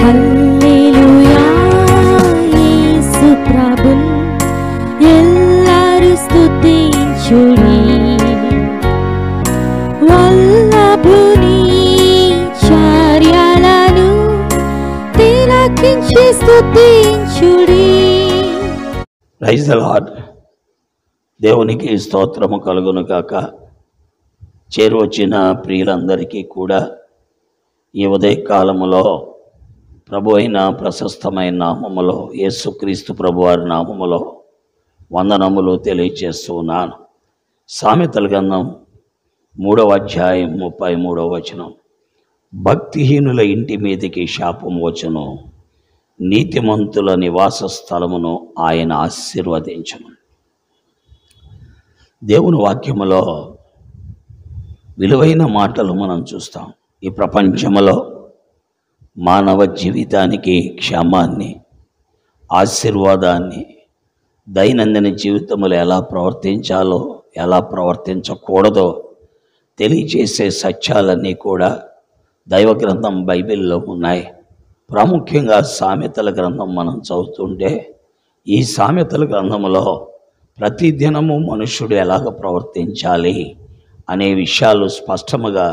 హల్లెలూయా యేసు ప్రభున్ ఎల్లరు స్తుతించుడి వల్లభుని చర్యలను తిలకించి స్తుతించుడి. Praise the lord. దేవునికి స్తోత్రము కలుగును గాక. చేరువచ్చిన ప్రియులందరికీ కూడా ఈ ఉదయకాలములో ప్రభు అయిన ప్రశస్తమైన నామములో యేసుక్రీస్తు ప్రభువారి నామములో వందనములు తెలియజేస్తూ ఉన్నాను. సామెతల గ్రంథం 3వ అధ్యాయం 33వ వచనం, భక్తిహీనుల ఇంటి మీదికి శాపము వచ్చును, నీతిమంతుల నివాస స్థలమును ఆయన ఆశీర్వదించును. దేవుని వాక్యములో విలువైన మాటలు మనం చూస్తాం. ఈ ప్రపంచంలో మానవ జీవితానికి క్షేమాన్ని, ఆశీర్వాదాన్ని, దైనందిన జీవితంలో ఎలా ప్రవర్తించాలో ఎలా ప్రవర్తించకూడదో తెలియజేసే సత్యాలన్నీ కూడా దైవ గ్రంథం బైబిల్లో ఉన్నాయి. ప్రాముఖ్యంగా సామెతల గ్రంథం మనం చదువుతుంటే ఈ సామెతల గ్రంథంలో ప్రతిదినము మనుష్యుడు ఎలాగ ప్రవర్తించాలి అనే విషయాలు స్పష్టముగా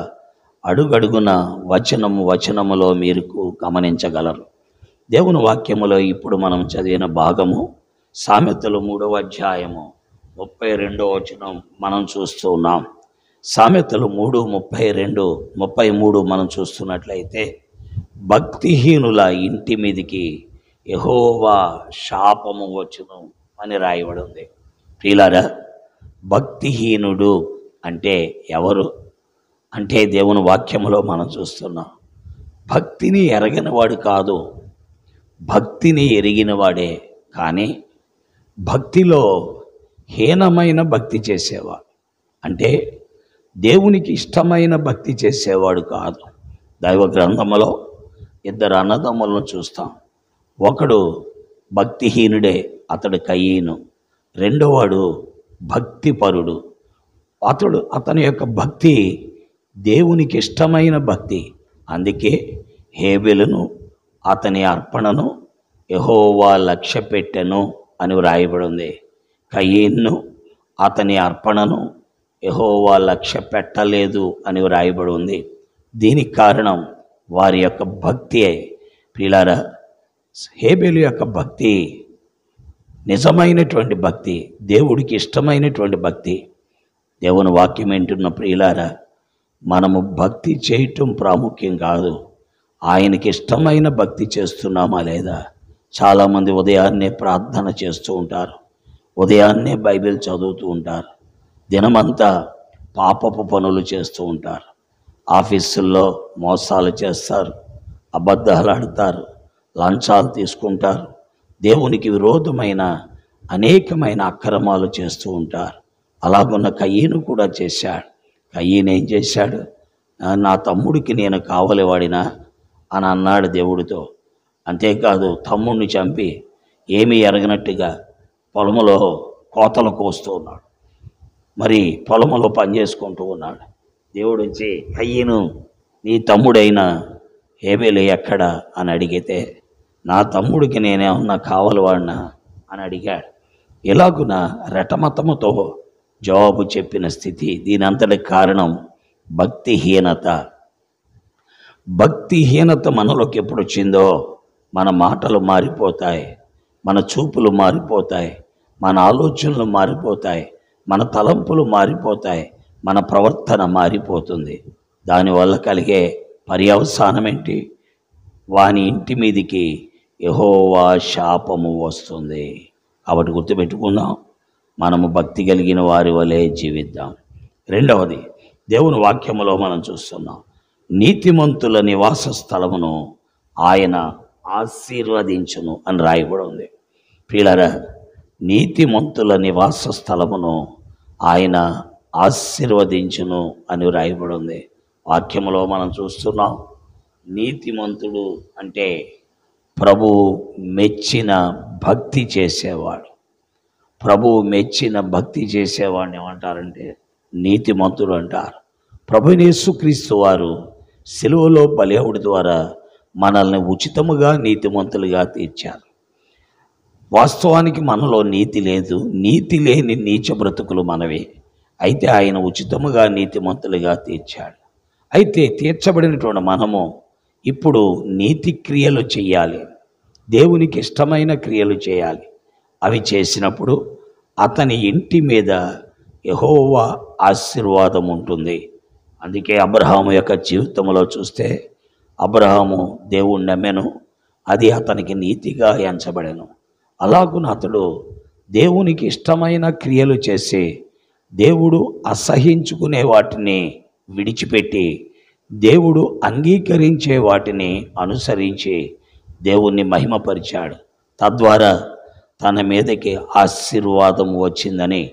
అడుగడుగున వచనములో మీరు గమనించగలరు. దేవుని వాక్యములో ఇప్పుడు మనం చదివిన భాగము సామెతలు 3వ అధ్యాయము 32వ వచనం మనం చూస్తూ ఉన్నాం. సామెతలు 3:32, 33 మనం చూస్తున్నట్లయితే, భక్తిహీనుల ఇంటి మీదికి యెహోవా శాపము వచ్చును అని రాయబడి ఉంది. ప్రియులారా, భక్తిహీనుడు అంటే ఎవరు అంటే దేవుని వాక్యములో మనం చూస్తున్నాం, భక్తిని ఎరగనివాడు కాదు, భక్తిని ఎరిగినవాడే. కానీ భక్తిలో హీనమైన భక్తి చేసేవాడు, అంటే దేవునికి ఇష్టమైన భక్తి చేసేవాడు కాదు. దైవ గ్రంథములో 2 అన్నదమ్ములను చూస్తాం. ఒకడు భక్తిహీనుడే, అతడు కయీను. రెండోవాడు భక్తిపరుడు. అతని యొక్క భక్తి దేవునికి ఇష్టమైన భక్తి. అందుకే హేబెలును అతని అర్పణను యెహోవా లక్ష్యపెట్టెను అని వ్రాయబడి ఉంది. కయీన్ను అతని అర్పణను యెహోవా లక్ష్య పెట్టలేదు అని వ్రాయబడి ఉంది. దీనికి కారణం వారి యొక్క భక్తి. ప్రియులారా, హేబెలు యొక్క భక్తి నిజమైనటువంటి భక్తి, దేవుడికి ఇష్టమైనటువంటి భక్తి. దేవుని వాక్యం వింటున్న ప్రియులారా, మనము భక్తి చేయటం ప్రాముఖ్యం కాదు, ఆయనకి ఇష్టమైన భక్తి చేస్తున్నామా లేదా. చాలామంది ఉదయాన్నే ప్రార్థన చేస్తూ ఉంటారు, ఉదయాన్నే బైబిల్ చదువుతూ ఉంటారు, దినమంతా పాపపు పనులు చేస్తూ ఉంటారు, ఆఫీసుల్లో మోసాలు చేస్తారు, అబద్ధాలు ఆడతారు, లంచాలు తీసుకుంటారు, దేవునికి విరోధమైన అనేకమైన అక్రమాలు చేస్తూ ఉంటారు. అలాగున్న కయీను కూడా చేశాడు. కయీను ఏం చేశాడు? నా తమ్ముడికి నేను కావలివాడినా అని అన్నాడు దేవుడితో. అంతేకాదు, తమ్ముడిని చంపి ఏమీ ఎరగనట్టుగా పొలములో కోతలు కోస్తూ ఉన్నాడు, మరి పొలములో పనిచేసుకుంటూ ఉన్నాడు. దేవుడు వచ్చి, కయీను, నీ తమ్ముడైన హేబెలు ఎక్కడా అని అడిగితే, నా తమ్ముడికి నేనేమన్నా కావలివాడినా అని అడిగాడు. ఇలాగున రెటమతముతో జవాబు చెప్పిన స్థితి. దీని అంతటి కారణం భక్తిహీనత. భక్తిహీనత మనలోకి ఎప్పుడు వచ్చిందో మన మాటలు మారిపోతాయి, మన చూపులు మారిపోతాయి, మన ఆలోచనలు మారిపోతాయి, మన తలంపులు మారిపోతాయి, మన ప్రవర్తన మారిపోతుంది. దానివల్ల కలిగే పర్యవసానం ఏంటి? వాని ఇంటి మీదికి యెహోవా శాపము వస్తుంది. కాబట్టి గుర్తుపెట్టుకుందాం, మనము భక్తి కలిగిన వారి వలె జీవిద్దాం. రెండవది, దేవుని వాక్యములో మనం చూస్తున్నాం, నీతిమంతుల నివాస స్థలమును ఆయన ఆశీర్వదించును అని రాయబడి ఉంది. ప్రియులారా, నీతిమంతుల నివాస స్థలమును ఆయన ఆశీర్వదించును అని రాయబడి ఉంది. వాక్యములో మనం చూస్తున్నాం, నీతిమంతుడు అంటే ప్రభు మెచ్చిన భక్తి చేసేవాడు. ప్రభువు మెచ్చిన భక్తి చేసేవాడిని ఏమంటారంటే నీతిమంతుడు అంటారు. ప్రభువైన యేసుక్రీస్తు వారు సిలువలో బలిహవుడి ద్వారా మనల్ని ఉచితముగా నీతిమంతులుగా తీర్చారు. వాస్తవానికి మనలో నీతి లేదు, నీతి లేని నీచ బ్రతుకులు మనవే. అయితే ఆయన ఉచితముగా నీతిమంతులుగా తీర్చాడు. అయితే తీర్చబడినటువంటి మనము ఇప్పుడు నీతి క్రియలు చేయాలి, దేవునికి ఇష్టమైన క్రియలు చేయాలి. అవి చేసినప్పుడు అతని ఇంటి మీద యెహోవా ఆశీర్వాదం ఉంటుంది. అందుకే అబ్రహాము యొక్క జీవితంలో చూస్తే, అబ్రహాము దేవుణ్ణి నమ్మెను, అది అతనికి నీతిగా ఎంచబడెను. అలాగున అతడు దేవునికి ఇష్టమైన క్రియలు చేసి దేవుడు అసహించుకునే వాటిని విడిచిపెట్టి దేవుడు అంగీకరించే వాటిని అనుసరించి దేవుణ్ణి మహిమపరిచాడు. తద్వారా తన మీదకి ఆశీర్వాదం వచ్చిందని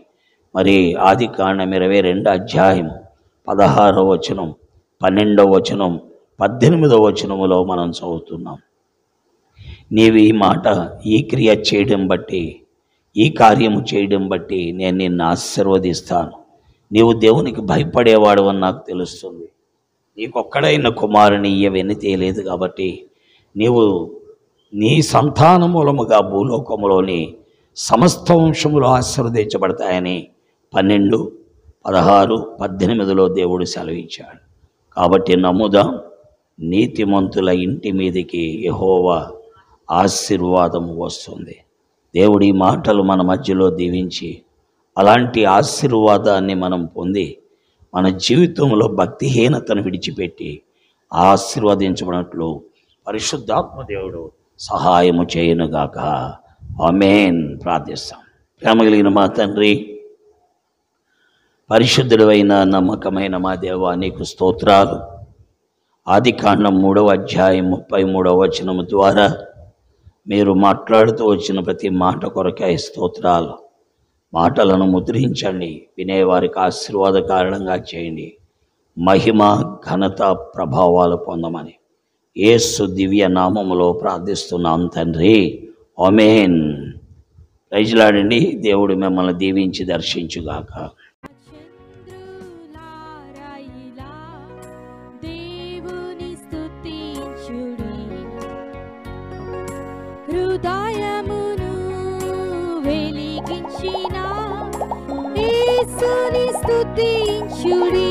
మరి ఆదికాండం 22 అధ్యాయం 16వ వచనం, 12వ వచనం, 18వ వచనములో మనం చదువుతున్నాం. నీవు ఈ మాట, ఈ క్రియ చేయడం బట్టి, ఈ కార్యము చేయడం బట్టి నేను నిన్ను ఆశీర్వదిస్తాను. నీవు దేవునికి భయపడేవాడు అని నాకు తెలుస్తుంది. నీకొక్కడైన కుమారుని ఇయ్యవని తేలేదు కాబట్టి నీవు నీ సంతాన మూలముగా భూలోకములోని సమస్త వంశములు ఆశీర్వదించబడతాయని 12, 16, 18లో దేవుడు సెలవిచ్చాడు. కాబట్టి నమ్ముదాం, నీతిమంతుల ఇంటి మీదకి యెహోవా ఆశీర్వాదం వస్తుంది. దేవుడి మాటలు మన మధ్యలో దీవించి అలాంటి ఆశీర్వాదాన్ని మనం పొంది మన జీవితంలో భక్తిహీనతను విడిచిపెట్టి ఆశీర్వదించబడినట్లు పరిశుద్ధాత్మ దేవుడు సహాయము చేయనుగాక. ఆమేన్. ప్రార్థిస్తాం. ప్రేమ కలిగిన మా తండ్రి, పరిశుద్ధుడైన నమ్మకమైన మా దేవా, నీకు స్తోత్రాలు. ఆదికాండం 3వ అధ్యాయం 33వ వచనము ద్వారా మీరు మాట్లాడుతూ వచ్చిన ప్రతి మాట కొరకై స్తోత్రాలు. మాటలను ముద్రించండి, వినేవారికి ఆశీర్వాద కారణంగా చేయండి. మహిమ, ఘనత, ప్రభావాలు పొందమని యేసు దివ్య నామములో ప్రార్థిస్తున్నాం తండ్రి. ఆమేన్. ప్రైజ్లాడండి. దేవుడు మిమ్మల్ని దీవించి దర్శించుగాక. చంద్రులారాయిలా దేవుని స్తుతించుడి, హృదయమును వెలిగించిన యేసుని స్తుతించుడి.